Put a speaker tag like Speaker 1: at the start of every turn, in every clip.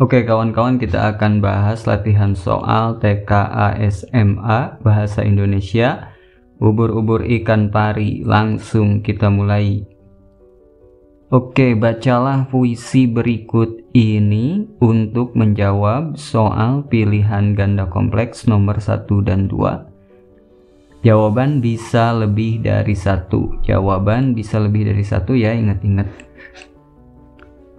Speaker 1: Oke kawan-kawan, kita akan bahas latihan soal TKA SMA Bahasa Indonesia ubur-ubur ikan pari. Langsung kita mulai. Oke, bacalah puisi berikut ini untuk menjawab soal pilihan ganda kompleks nomor 1 dan 2. Jawaban bisa lebih dari 1. Jawaban bisa lebih dari 1 ya, ingat-ingat.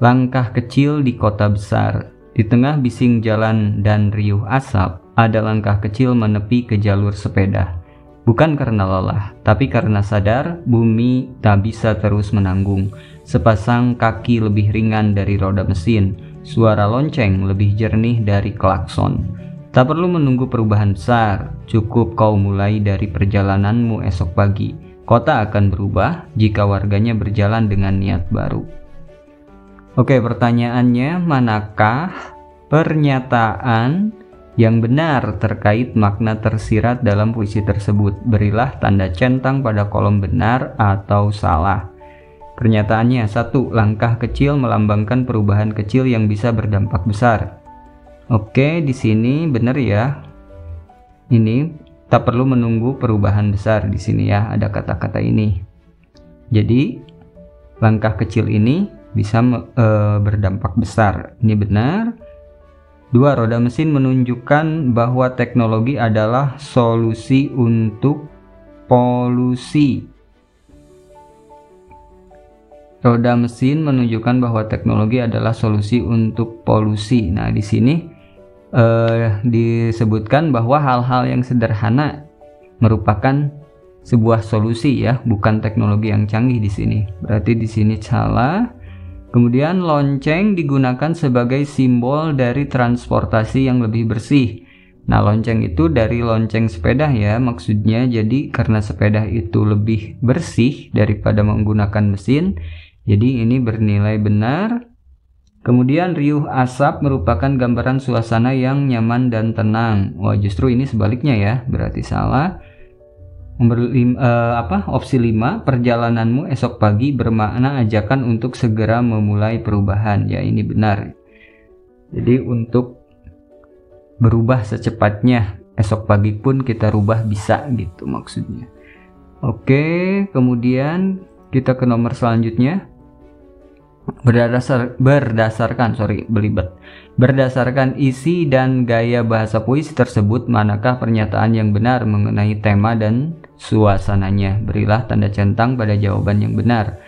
Speaker 1: Langkah kecil di kota besar. Di tengah bising jalan dan riuh asap, ada langkah kecil menepi ke jalur sepeda. Bukan karena lelah, tapi karena sadar bumi tak bisa terus menanggung. Sepasang kaki lebih ringan dari roda mesin, suara lonceng lebih jernih dari klakson. Tak perlu menunggu perubahan besar, cukup kau mulai dari perjalananmu esok pagi. Kota akan berubah jika warganya berjalan dengan niat baru. Oke, pertanyaannya, manakah pernyataan yang benar terkait makna tersirat dalam puisi tersebut? Berilah tanda centang pada kolom benar atau salah. Pernyataannya, 1. Langkah kecil melambangkan perubahan kecil yang bisa berdampak besar. Oke, di sini benar ya. Ini tak perlu menunggu perubahan besar di sini ya, ada kata-kata ini. Jadi, langkah kecil ini bisa berdampak besar. Ini benar. 2. Roda mesin menunjukkan bahwa teknologi adalah solusi untuk polusi. Roda mesin menunjukkan bahwa teknologi adalah solusi untuk polusi. Nah, di sini disebutkan bahwa hal-hal yang sederhana merupakan sebuah solusi ya, bukan teknologi yang canggih di sini. Berarti di sini salah. Kemudian lonceng digunakan sebagai simbol dari transportasi yang lebih bersih. Nah, lonceng itu dari lonceng sepeda ya maksudnya. Jadi karena sepeda itu lebih bersih daripada menggunakan mesin, jadi ini bernilai benar. Kemudian riuh asap merupakan gambaran suasana yang nyaman dan tenang. Wah, justru ini sebaliknya ya, berarti salah. Opsi 5, perjalananmu esok pagi bermakna ajakan untuk segera memulai perubahan. Ya, ini benar. Jadi untuk berubah secepatnya, esok pagi pun kita rubah bisa gitu maksudnya. Oke, kemudian kita ke nomor selanjutnya. Berdasarkan isi dan gaya bahasa puisi tersebut, manakah pernyataan yang benar mengenai tema dan suasananya? Berilah tanda centang pada jawaban yang benar.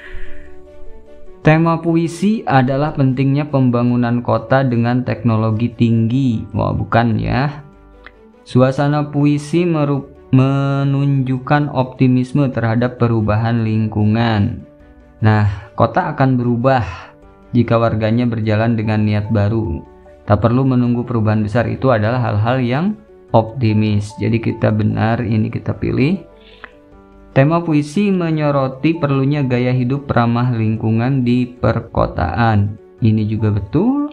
Speaker 1: Tema puisi adalah pentingnya pembangunan kota dengan teknologi tinggi. Wah, bukan ya. Suasana puisi menunjukkan optimisme terhadap perubahan lingkungan. Nah, kota akan berubah jika warganya berjalan dengan niat baru. Tak perlu menunggu perubahan besar, itu adalah hal-hal yang optimis. Jadi kita benar, ini kita pilih. Tema puisi menyoroti perlunya gaya hidup ramah lingkungan di perkotaan. Ini juga betul.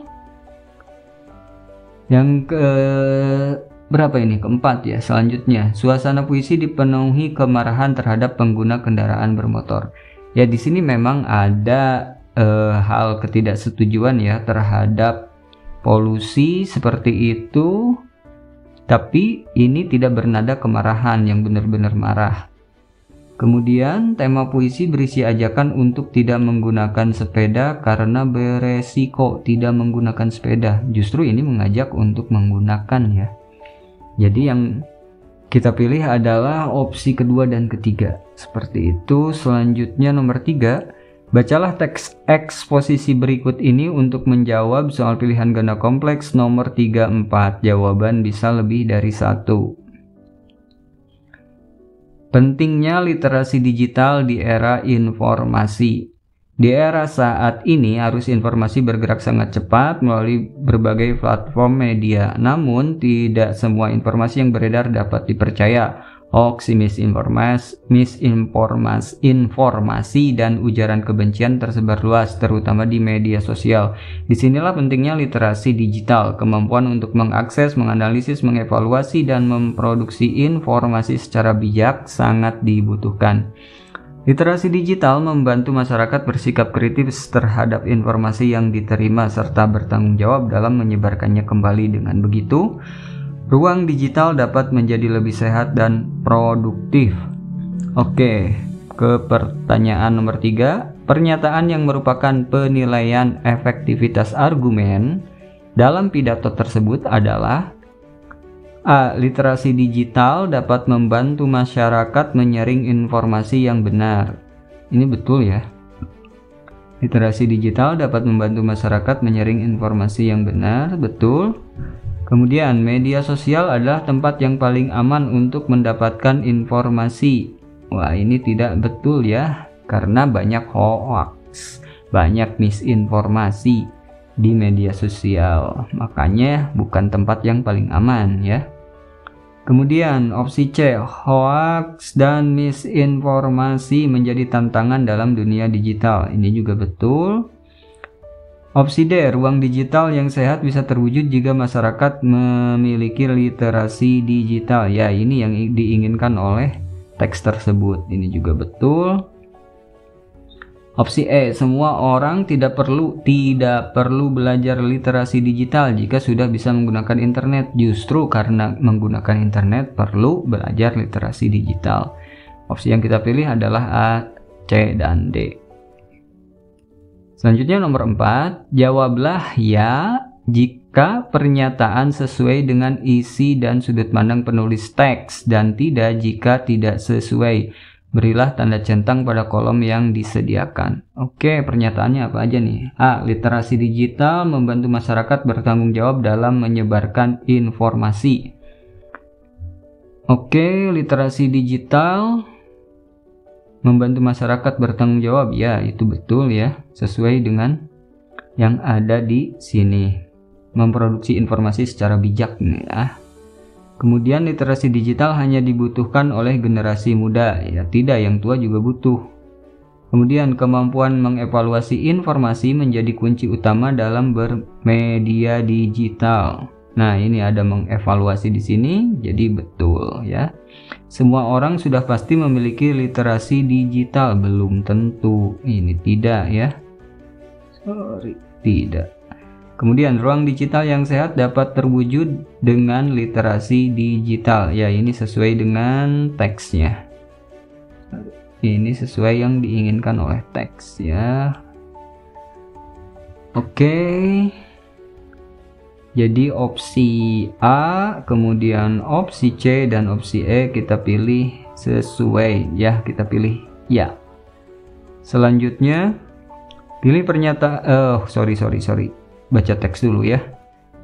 Speaker 1: Yang berapa ini? Keempat ya. Selanjutnya, suasana puisi dipenuhi kemarahan terhadap pengguna kendaraan bermotor. Ya, di sini memang ada hal ketidaksetujuan ya terhadap polusi seperti itu, tapi ini tidak bernada kemarahan yang benar-benar marah. Kemudian tema puisi berisi ajakan untuk tidak menggunakan sepeda karena beresiko tidak menggunakan sepeda. Justru ini mengajak untuk menggunakan ya. Jadi yang kita pilih adalah opsi kedua dan ketiga. Seperti itu. Selanjutnya nomor 3. Bacalah teks eksposisi berikut ini untuk menjawab soal pilihan ganda kompleks nomor 3, 4. Jawaban bisa lebih dari 1. Pentingnya literasi digital di era informasi. Di era saat ini, arus informasi bergerak sangat cepat melalui berbagai platform media. Namun, tidak semua informasi yang beredar dapat dipercaya. Hoax, misinformasi, dan ujaran kebencian tersebar luas, terutama di media sosial. Disinilah pentingnya literasi digital. Kemampuan untuk mengakses, menganalisis, mengevaluasi, dan memproduksi informasi secara bijak sangat dibutuhkan. Literasi digital membantu masyarakat bersikap kritis terhadap informasi yang diterima serta bertanggung jawab dalam menyebarkannya kembali. Dengan begitu, ruang digital dapat menjadi lebih sehat dan produktif. Oke, ke pertanyaan nomor 3. Pernyataan yang merupakan penilaian efektivitas argumen dalam pidato tersebut adalah: A. Literasi digital dapat membantu masyarakat menyaring informasi yang benar. Ini betul ya. Literasi digital dapat membantu masyarakat menyaring informasi yang benar, betul. Kemudian, media sosial adalah tempat yang paling aman untuk mendapatkan informasi. Wah, ini tidak betul ya, karena banyak hoax, banyak misinformasi di media sosial. Makanya bukan tempat yang paling aman ya. Kemudian opsi C, hoax dan misinformasi menjadi tantangan dalam dunia digital. Ini juga betul. Opsi D, ruang digital yang sehat bisa terwujud jika masyarakat memiliki literasi digital. Ya, ini yang diinginkan oleh teks tersebut. Ini juga betul. Opsi E, semua orang tidak perlu belajar literasi digital jika sudah bisa menggunakan internet. Justru karena menggunakan internet perlu belajar literasi digital. Opsi yang kita pilih adalah A, C, dan D. Selanjutnya nomor 4, jawablah ya jika pernyataan sesuai dengan isi dan sudut pandang penulis teks, dan tidak jika tidak sesuai. Berilah tanda centang pada kolom yang disediakan. Oke, pernyataannya apa aja nih? A. Literasi digital membantu masyarakat bertanggung jawab dalam menyebarkan informasi. Oke, literasi digital membantu masyarakat bertanggung jawab. Ya, itu betul ya. Sesuai dengan yang ada di sini. Memproduksi informasi secara bijak nih ya. Kemudian literasi digital hanya dibutuhkan oleh generasi muda, ya tidak, yang tua juga butuh. Kemudian kemampuan mengevaluasi informasi menjadi kunci utama dalam bermedia digital. Nah, ini ada mengevaluasi di sini, jadi betul ya. Semua orang sudah pasti memiliki literasi digital, belum tentu. Ini tidak ya. Tidak. Kemudian ruang digital yang sehat dapat terwujud dengan literasi digital. Ya, ini sesuai dengan teksnya. Ini sesuai yang diinginkan oleh teks ya. Oke. Jadi opsi A, kemudian opsi C dan opsi E kita pilih sesuai ya, kita pilih ya. Selanjutnya pilih pernyataan sorry. Baca teks dulu ya.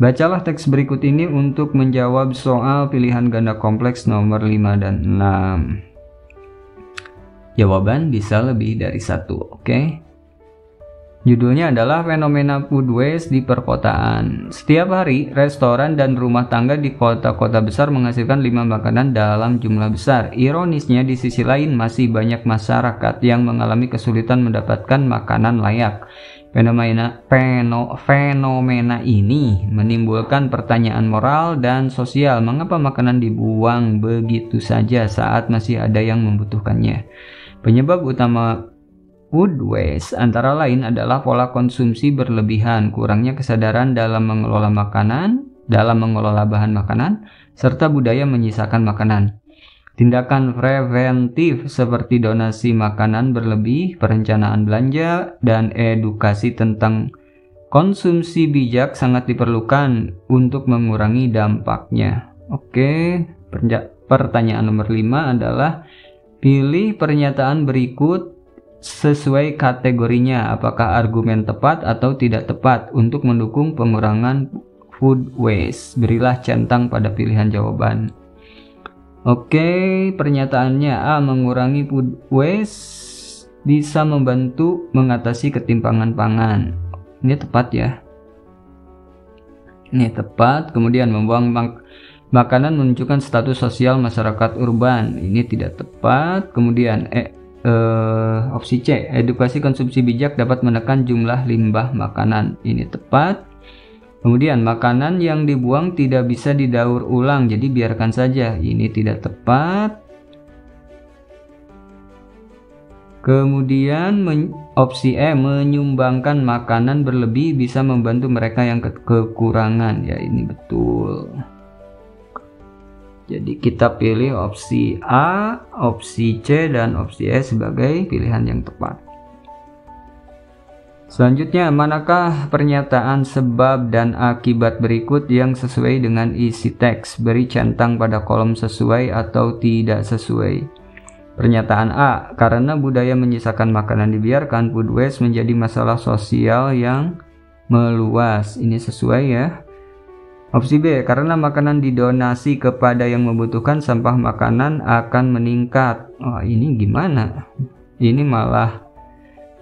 Speaker 1: Bacalah teks berikut ini untuk menjawab soal pilihan ganda kompleks nomor 5 dan 6. Jawaban bisa lebih dari satu, oke? Judulnya adalah fenomena food waste di perkotaan. Setiap hari, restoran dan rumah tangga di kota-kota besar menghasilkan 5 makanan dalam jumlah besar. Ironisnya, di sisi lain masih banyak masyarakat yang mengalami kesulitan mendapatkan makanan layak. Fenomena ini menimbulkan pertanyaan moral dan sosial. Mengapa makanan dibuang begitu saja saat masih ada yang membutuhkannya? Penyebab utama food waste antara lain adalah pola konsumsi berlebihan, kurangnya kesadaran dalam mengelola bahan makanan, serta budaya menyisakan makanan. Tindakan preventif seperti donasi makanan berlebih, perencanaan belanja, dan edukasi tentang konsumsi bijak sangat diperlukan untuk mengurangi dampaknya. Oke, pertanyaan nomor 5 adalah pilih pernyataan berikut sesuai kategorinya. Apakah argumen tepat atau tidak tepat untuk mendukung pengurangan food waste? Berilah centang pada pilihan jawaban. Oke, pernyataannya A, mengurangi food waste bisa membantu mengatasi ketimpangan pangan. Ini tepat ya. Ini tepat. Kemudian membuang makanan menunjukkan status sosial masyarakat urban. Ini tidak tepat. Kemudian opsi C, edukasi konsumsi bijak dapat menekan jumlah limbah makanan. Ini tepat. Kemudian makanan yang dibuang tidak bisa didaur ulang, jadi biarkan saja. Ini tidak tepat. Kemudian opsi E, menyumbangkan makanan berlebih bisa membantu mereka yang kekurangan. Ya, ini betul. Jadi kita pilih opsi A, opsi C, dan opsi E sebagai pilihan yang tepat. Selanjutnya, manakah pernyataan sebab dan akibat berikut yang sesuai dengan isi teks? Beri centang pada kolom sesuai atau tidak sesuai. Pernyataan A, karena budaya menyisakan makanan dibiarkan, food waste menjadi masalah sosial yang meluas. Ini sesuai ya. Opsi B, karena makanan didonasi kepada yang membutuhkan, sampah makanan akan meningkat. Oh, ini gimana? Ini malah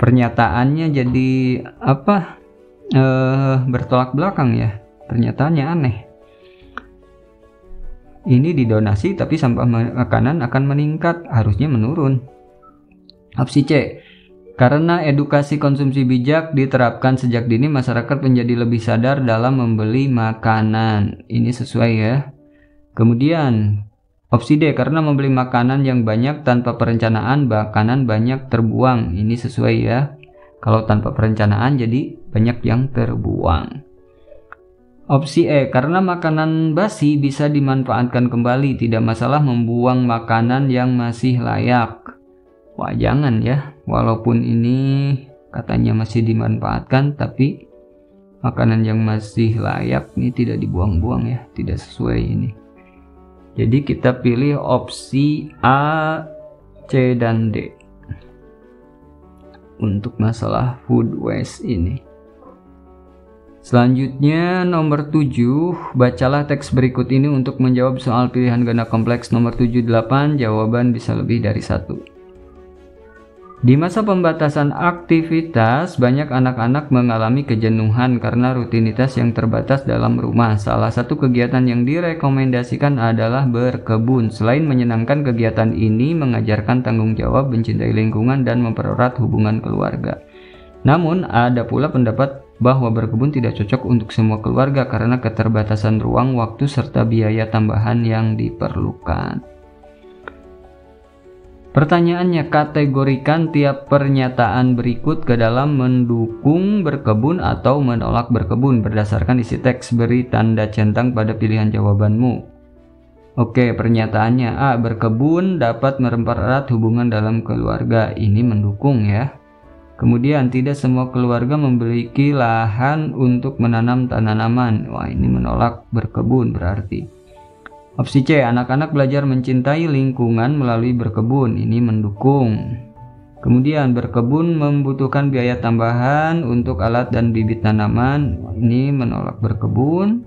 Speaker 1: pernyataannya jadi bertolak belakang ya. Pernyataannya aneh. Ini didonasi tapi sampah makanan akan meningkat, harusnya menurun. Opsi C, karena edukasi konsumsi bijak diterapkan sejak dini, masyarakat menjadi lebih sadar dalam membeli makanan. Ini sesuai ya. Kemudian opsi D, karena membeli makanan yang banyak tanpa perencanaan, makanan banyak terbuang. Ini sesuai ya. Kalau tanpa perencanaan jadi banyak yang terbuang. Opsi E, karena makanan basi bisa dimanfaatkan kembali, tidak masalah membuang makanan yang masih layak. Wah, jangan ya. Walaupun ini katanya masih dimanfaatkan, tapi makanan yang masih layak ini tidak dibuang-buang ya, tidak sesuai ini. Jadi kita pilih opsi A, C, dan D untuk masalah food waste ini. Selanjutnya nomor 7, bacalah teks berikut ini untuk menjawab soal pilihan ganda kompleks nomor 78, jawaban bisa lebih dari 1. Di masa pembatasan aktivitas, banyak anak-anak mengalami kejenuhan karena rutinitas yang terbatas dalam rumah. Salah satu kegiatan yang direkomendasikan adalah berkebun. Selain menyenangkan, kegiatan ini mengajarkan tanggung jawab, mencintai lingkungan, dan mempererat hubungan keluarga. Namun, ada pula pendapat bahwa berkebun tidak cocok untuk semua keluarga karena keterbatasan ruang, waktu, serta biaya tambahan yang diperlukan. Pertanyaannya, kategorikan tiap pernyataan berikut ke dalam mendukung berkebun atau menolak berkebun berdasarkan isi teks. Beri tanda centang pada pilihan jawabanmu. Oke, pernyataannya A, berkebun dapat mempererat hubungan dalam keluarga. Ini mendukung ya. Kemudian, tidak semua keluarga memiliki lahan untuk menanam tanaman. Wah, ini menolak berkebun berarti. Opsi C, anak-anak belajar mencintai lingkungan melalui berkebun. Ini mendukung. Kemudian, berkebun membutuhkan biaya tambahan untuk alat dan bibit tanaman. Ini menolak berkebun.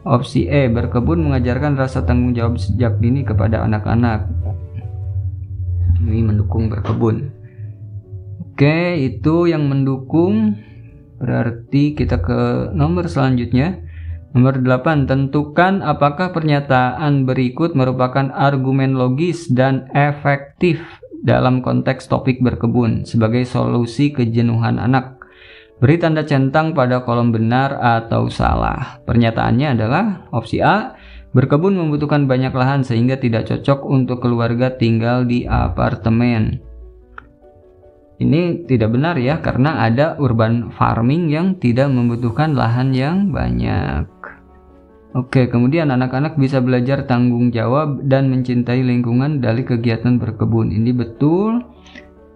Speaker 1: Opsi E, berkebun mengajarkan rasa tanggung jawab sejak dini kepada anak-anak. Ini mendukung berkebun. Oke, itu yang mendukung. Berarti kita ke nomor selanjutnya. Nomor 8, tentukan apakah pernyataan berikut merupakan argumen logis dan efektif dalam konteks topik berkebun sebagai solusi kejenuhan anak. Beri tanda centang pada kolom benar atau salah. Pernyataannya adalah opsi A, berkebun membutuhkan banyak lahan sehingga tidak cocok untuk keluarga tinggal di apartemen. Ini tidak benar ya, karena ada urban farming yang tidak membutuhkan lahan yang banyak. Oke, kemudian anak-anak bisa belajar tanggung jawab dan mencintai lingkungan dari kegiatan berkebun. Ini betul.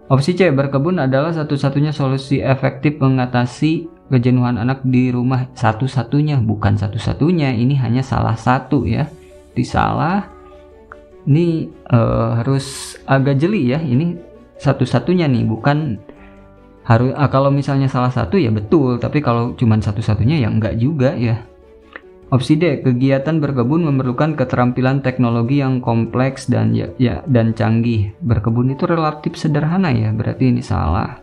Speaker 1: Opsi C, berkebun adalah satu-satunya solusi efektif mengatasi kejenuhan anak di rumah. Satu-satunya, bukan satu-satunya. Ini hanya salah satu ya. Ini salah. Ini harus agak jeli ya. Ini satu-satunya nih, bukan harus. Kalau misalnya salah satu ya betul, tapi kalau cuma satu-satunya ya enggak juga ya. Opsi D, kegiatan berkebun memerlukan keterampilan teknologi yang kompleks dan dan canggih. Berkebun itu relatif sederhana ya, berarti ini salah.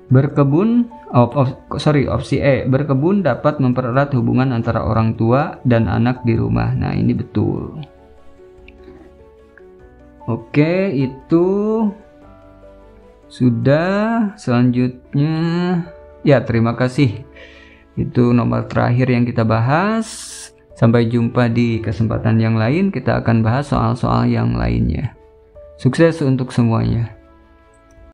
Speaker 1: Opsi E, berkebun dapat mempererat hubungan antara orang tua dan anak di rumah. Nah, ini betul. Oke, itu sudah. Selanjutnya ya, terima kasih. Itu nomor terakhir yang kita bahas. Sampai jumpa di kesempatan yang lain. Kita akan bahas soal-soal yang lainnya. Sukses untuk semuanya.